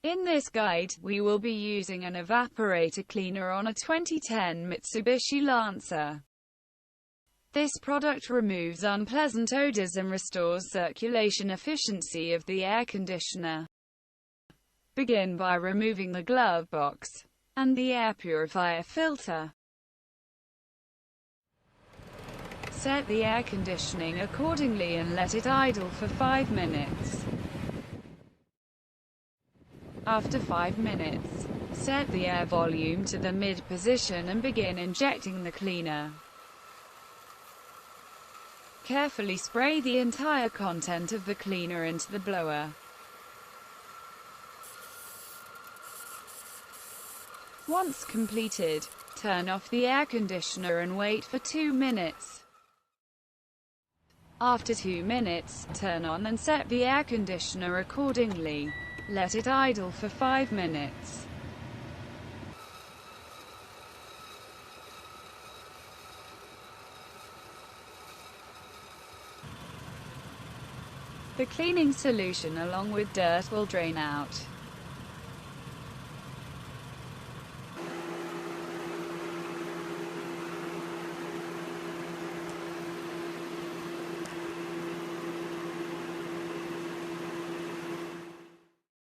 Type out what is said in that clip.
In this guide, we will be using an evaporator cleaner on a 2010 Mitsubishi Lancer. This product removes unpleasant odors and restores circulation efficiency of the air conditioner. Begin by removing the glove box and the air purifier filter. Set the air conditioning accordingly and let it idle for 5 minutes. After 5 minutes, set the air volume to the mid position and begin injecting the cleaner. Carefully spray the entire content of the cleaner into the blower. Once completed, turn off the air conditioner and wait for 2 minutes. After 2 minutes, turn on and set the air conditioner accordingly. Let it idle for 5 minutes. The cleaning solution along with dirt will drain out.